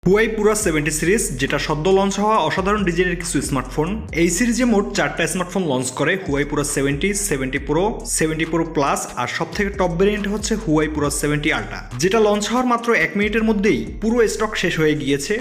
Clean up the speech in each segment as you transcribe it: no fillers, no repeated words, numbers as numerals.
Huawei পুরা 70 series, যেটা সদ্য লঞ্চ হওয়া অসাধারণ ডিজাইনের কিছু স্মার্টফোন। এই সিরিজে মোট 4টা স্মার্টফোন লঞ্চ করে হুয়াই পুরা 70, 70 প্রো, 70 প্রো প্লাস, আর সব থেকে টপ ভেরিয়েন্ট হচ্ছে হুয়াই পুরা 70 আল্ট্রা, যেটা লঞ্চ হওয়ার মাত্র 1 মিনিটের মধ্যেই পুরো স্টক শেষ হয়ে গিয়েছে।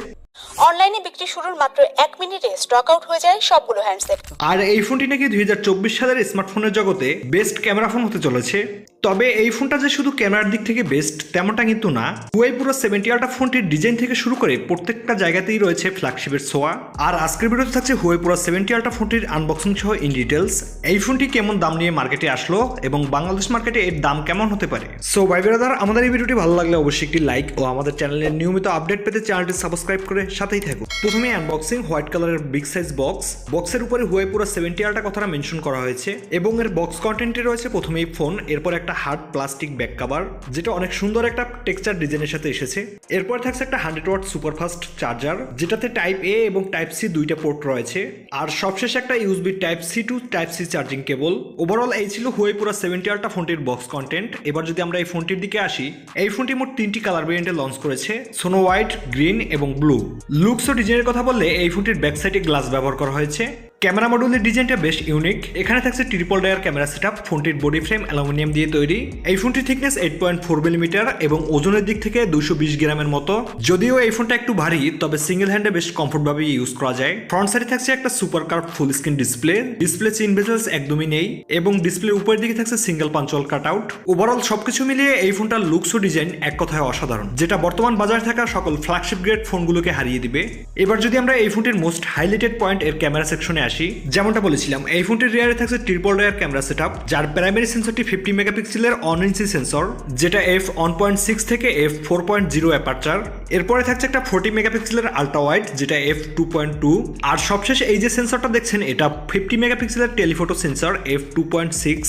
অনলাইনে বিক্রি শুরুর মাত্র 1 মিনিটে স্টক আউট হয়ে যায় সবগুলো হ্যান্ডসেট। আর এই ফোনটি নাকি 2024 সালের স্মার্টফোনের জগতে বেস্ট ক্যামেরা ফোন হতে চলেছে। তবে এই ফোনটা যে শুধু ক্যামেরার দিক থেকে বেস্ট তেমনটা কিন্তু না। হুয়াই পুরো 70 আল্ট্রা ফোনটির ডিজাইন থেকে শুরু করে প্রত্যেকটা জায়গাতেই রয়েছে ফ্ল্যাগশিপের ছোঁয়া। আর আজকের ভিডিওতে থাকছে হুয়াই পুরো 70 আল্ট্রা ফোনটির আনবক্সিং সহ ইন ডিটেলস। এই ফোনটি কেমন দাম নিয়ে মার্কেটে আসলো এবং বাংলাদেশ মার্কেটে এর দাম কেমন হতে পারে। সো ভাই ব্রাদার, আমাদের এই ভিডিওটি ভালো লাগলে অবশ্যই একটি লাইক ও আমাদের চ্যানেলের নিয়মিত আপডেট পেতে চ্যানেলটি সাবস্ক্রাইব করে সাথেই থাকুন। প্রথমে আনবক্সিং, হোয়াইট কালারের বিগ সাইজ বক্স। বক্সের উপরে হুয়াই পুরো 70 আল্ট্রা কথাটা মেনশন করা হয়েছে এবং এর বক্স কন্টেন্টে রয়েছে প্রথমেই ফোন, এরপর একটা হার্ড প্লাস্টিক ব্যাক কভার, যেটা অনেক সুন্দর একটা টেক্সচার ডিজাইনের সাথে এসেছে। এরপর থাকছে একটা 100 ওয়াট সুপারফাস্ট চার্জার, যেটাতে টাইপ এ এবং টাইপ সি দুইটা পোর্ট রয়েছে। আর সবশেষে একটা USB type C to type C charging cable. Overall এই ছিল হুয়াই পুরো 70 আল্ট্রা ফোনটির বক্স কন্টেন্ট। এবার যদি আমরা এই ফোনটির দিকে আসি, এই ফোনটি মোট 3টি কালার ভেরিয়েন্টে লঞ্চ করেছে, সোনো হোয়াইট, গ্রিন এবং ব্লু। লুকস ও ডিজাইনের কথা বললে এই ফোনটির ব্যাক সাইডে গ্লাস ব্যবহার করা হয়েছে। ক্যামেরা মডেলের ডিজাইনটা বেশ ইউনিক। এখানে থাকছে ট্রিপল ডায়ার ক্যামেরা সেটআপ। ফোনটির বডি ফ্রেম অ্যালুমিনিয়াম দিয়ে তৈরি। এই ফোনটির থিকনেস 8.4 মিলিমিটার এবং ওজনের দিক থেকে 220 গ্রামের মতো। যদিও এই ফোনটা একটু ভারী, তবে সিঙ্গেল হ্যান্ডে বেশ কমফোর্টভাবে ইউজ করা যায়। ফ্রন্ট সাইডে থাকছে একটা super curve full screen display চিন বেজেলস একদমই নেই এবং ডিসপ্লের উপরের দিকে থাকছে সিঙ্গেল পাঞ্চল কাট আউট। ওভারঅল সবকিছু মিলিয়ে এই ফোনটার লুকস ও ডিজাইন এক কথায় অসাধারণ, যেটা বর্তমান বাজারে থাকা সকল ফ্ল্যাগশিপ গ্রেড ফোনগুলোকে হারিয়ে দিবে। এবার যদি আমরা এই ফোনটির মোস্ট হাইলাইটেড পয়েন্ট এর ক্যামেরা সেকশনে আসি, যেমনটা বলেছিলাম এই ফোনটির রিয়ারে থাকছে ট্রিপল ডায়ার ক্যামেরা সেটআপ, যার প্রাইমারি সেন্সরটি 50 মেগাপিক্সেলের অন ইঞ্চি সেন্সর, যেটা f1.6 থেকে f4.0 অ্যাপারচার। এরপরে থাকছে একটা 40 মেগাপিক্সেলের আল্ট্রা ওয়াইড, যেটা f2.2। আর সবশেষে এই যে সেন্সরটা দেখছেন, এটা 50 মেগাপিক্সেলের টেলিফোটো সেন্সর f2.6।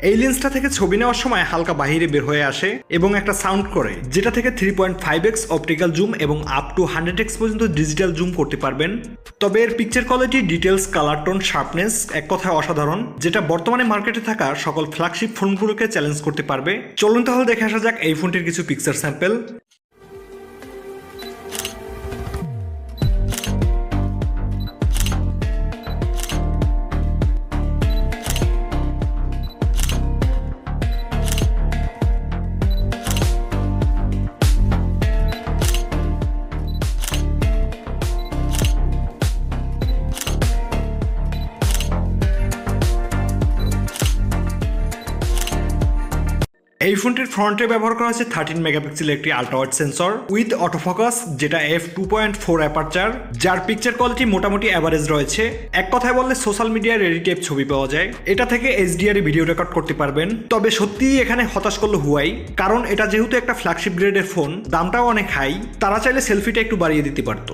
এই লেন্সটা থেকে ছবি নেওয়ার সময় হালকা বাহিরে বের হয়ে আসে এবং একটা সাউন্ড করে, যেটা থেকে 3.5x অপটিক্যাল জুম এবং আপ টু 100x পর্যন্ত ডিজিটাল জুম করতে পারবেন। তবে এর picture quality, details, colour tone, sharpness এক কথায় অসাধারণ, যেটা বর্তমানে মার্কেটে থাকা সকল ফ্ল্যাগশিপ ফোনগুলোকে চ্যালেঞ্জ করতে পারবে। চলুন তাহলে দেখে আসা যাক এই ফোনটির কিছু পিকচার স্যাম্পল। এই ফোনটির ফ্রন্টে ব্যবহার করা হয়েছে 13 মেগাপিক্সেলের একটি ultra wide sensor with autofocus, যেটা f2.4 অ্যাপারচার, যার পিকচার কোয়ালিটি মোটামুটি অ্যাভারেজ রয়েছে। এক কথায় বললে সোশ্যাল মিডিয়ায় রেডি টাইপ ছবি পাওয়া যায়। এটা থেকে HDR ভিডিও রেকর্ড করতে পারবেন। তবে সত্যিই এখানে হতাশ করলো হুয়াই, কারণ এটা যেহেতু একটা ফ্ল্যাগশিপ গ্রেডের ফোন, দামটাও অনেক হাই, তারা চাইলে সেলফিটা একটু বাড়িয়ে দিতে পারতো।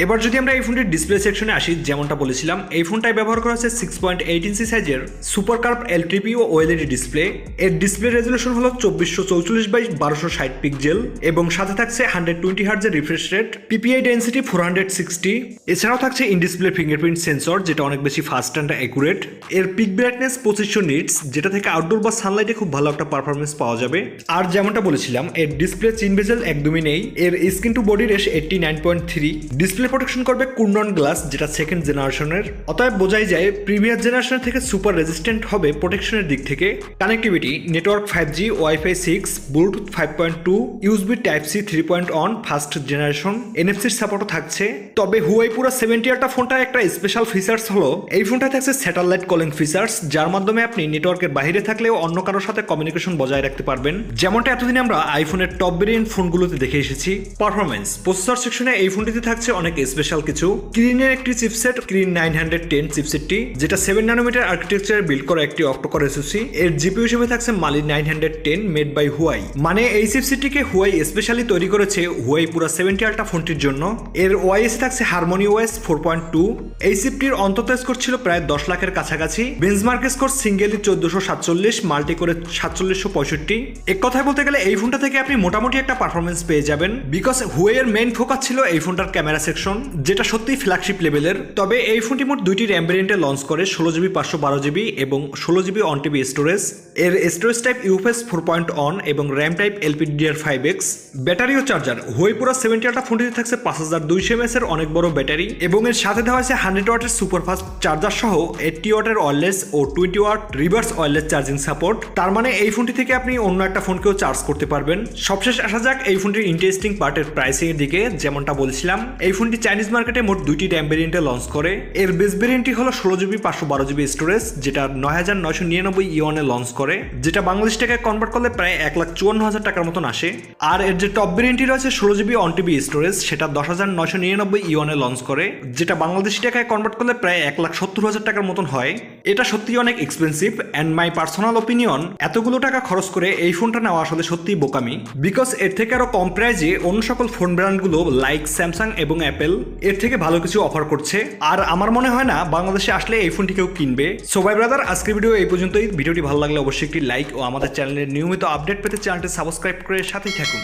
এবার যদি আমরা এই ফোনটির ডিসপ্লে সেকশনে আসি, যেমনটা বলেছিলাম এই ফোনটায় ব্যবহার করা হচ্ছে 6.8 ইঞ্চি সাইজের সুপার কার্ভ LTP ও OLED ডিসপ্লে। এর ডিসপ্লে রেজলিউশন হলো 2444x1260 পিক্সেল এবং সাথে থাকছে 120 হার্টজের রিফ্রেশ রেট, PPI ডেন্সিটি 460। এছাড়াও থাকছে ইন ডিসপ্লে ফিঙ্গারপ্রিন্ট সেন্সর, যেটা অনেক বেশি ফাস্ট অ্যান্ড অ্যাকুরেট। এর পিক ব্রাইটনেস 2500 নিটস, যেটা থেকে আউটডোর বা সানলাইটে খুব ভালো একটা পারফরমেন্স পাওয়া যাবে। আর যেমনটা বলেছিলাম এর ডিসপ্লে চিন বেজেল একদমই নেই। এর স্ক্রিন টু বডি রেশ 89.3। ডিসপ্লে প্রোটেকশন করবে কুরনন গ্লাস, যেটা সেকেন্ড জেনারেশনের। অতএব বোঝাই যায় প্রিভিয়াস জেনারেশনের থেকে সুপার রেজিস্ট্যান্ট হবে প্রোটেকশনের দিক থেকে। Connectivity, network 5G, wifi 6, Bluetooth 5.2, USB type C 3.1 first generation, এনএফসির সাপোর্টও থাকছে। তবে হুয়াই পুরো 70 আল্ট্রা ফোনটার একটা স্পেশাল ফিচার্স হলো এই ফোনটায় থাকছে স্যাটেলাইট কলিং ফিচার্স, যার মাধ্যমে আপনি নেটওয়ার্কের বাইরে থাকলেও অন্য কারোর সাথে কমিউনিকেশন বজায় রাখতে পারবেন, যেমনটা এতদিন আমরা আইফোনের টপ ভেরিয়েন্ট ফোনগুলোতে দেখে এসেছি। পারফরমেন্স, প্রসেসর সেকশনে এই ফোনটিতে থাকছে অনেক স্পেশাল কিছু। ক্রিনের একটি চিপসেট, ক্রিন 910 চিপসেটটি, যেটা 7 ন্যানোমিটার আর্কিটেকচারে বিল্ড করা একটি অক্টোকর SoC। এর জিপিইউ হিসেবে থাকছে মালি 910 মেড বাই হুয়াই, মানে এই চিপসেটটিকে হুয়াই স্পেশালি তৈরি করেছে হুয়াই পুরো 70 আল্ট্রা ফোনটির জন্য। এর ওয়াইএস থাকছে হারমোনি OS 4.2। এই চিপটির অন্তত স্কোর ছিল প্রায় 10 লাখের কাছাকাছি। বেঞ্চমার্ক স্কোর সিঙ্গেলি 1447, মাল্টি করে 4765। এক কথায় বলতে গেলে এই ফোনটা থেকে আপনি মোটামুটি একটা পারফরমেন্স পেয়ে যাবেন, বিকজ হুয়াই এর মেইন ফোকাস ছিল এই ফোনটার ক্যামেরা সেকশন স্পেসিফিকেশন, যেটা সত্যিই ফ্ল্যাগশিপ লেভেলের। তবে এই ফোনটি মোট দুইটি র্যাম ভেরিয়েন্টে লঞ্চ করে 16GB 512GB এবং 16GB 1TB স্টোরেজ। এর স্টোরেজ টাইপ ইউএফএস 4.1 এবং র্যাম টাইপ LPDDR5X। ব্যাটারি ও চার্জার হুয়াই পুরো 70 ওয়াট ফোনটিতে থাকছে 5200 mAh এর অনেক বড় ব্যাটারি এবং এর সাথে দেওয়া হয়েছে 100 ওয়াটের সুপারফাস্ট চার্জার সহ 80 ওয়াটের ওয়্যারলেস ও 20 watt reverse wireless charging support. তার মানে এই ফোনটি থেকে আপনি অন্য একটা ফোনকেও চার্জ করতে পারবেন। সবশেষ আসা যাক এই ফোনটির ইন্টারেস্টিং পার্টের প্রাইসিং এর দিকে। যেমনটা বলছিলাম, এই ফোনটি চাইনিজ মার্কেটে মোট দুইটি র্যাম ভেরিয়েন্টে লঞ্চ করে। এর বেস ভেরিয়েন্টটি হলো 16GB 512GB স্টোরেজ, যেটা 9999 ইউয়ানে লঞ্চ করে, যেটা বাংলাদেশ টাকায় কনভার্ট করলে প্রায় 1,54,000 টাকার মতন আসে। আর এর যে টপ ভেরিয়েন্টটি রয়েছে 16GB 1TB স্টোরেজ, সেটা 10,999 ইউয়ানে লঞ্চ করে, যেটা বাংলাদেশি টাকায় কনভার্ট করলে প্রায় 1,70,000 টাকার মতন হয়। এটা সত্যি অনেক expensive and my personal opinion, এতগুলো টাকা খরচ করে এই ফোনটা নেওয়া আসলে সত্যিই বোকামি। বিকজ এর থেকে আরো কম প্রাইজে অন্য সকল ফোন ব্র্যান্ডগুলো লাইক স্যামসাং এবং অ্যাপেল এর থেকে ভালো কিছু অফার করছে। আর আমার মনে হয় না বাংলাদেশে আসলে এই ফোনটি কেউ কিনবে। সো ভাই ব্রাদার, আজকের ভিডিও এই পর্যন্তই। ভিডিওটি ভালো লাগলে অবশ্যই একটি লাইক ও আমাদের চ্যানেলের নিয়মিত আপডেট পেতে চ্যানেলটি সাবস্ক্রাইব করে সাথেই থাকুন।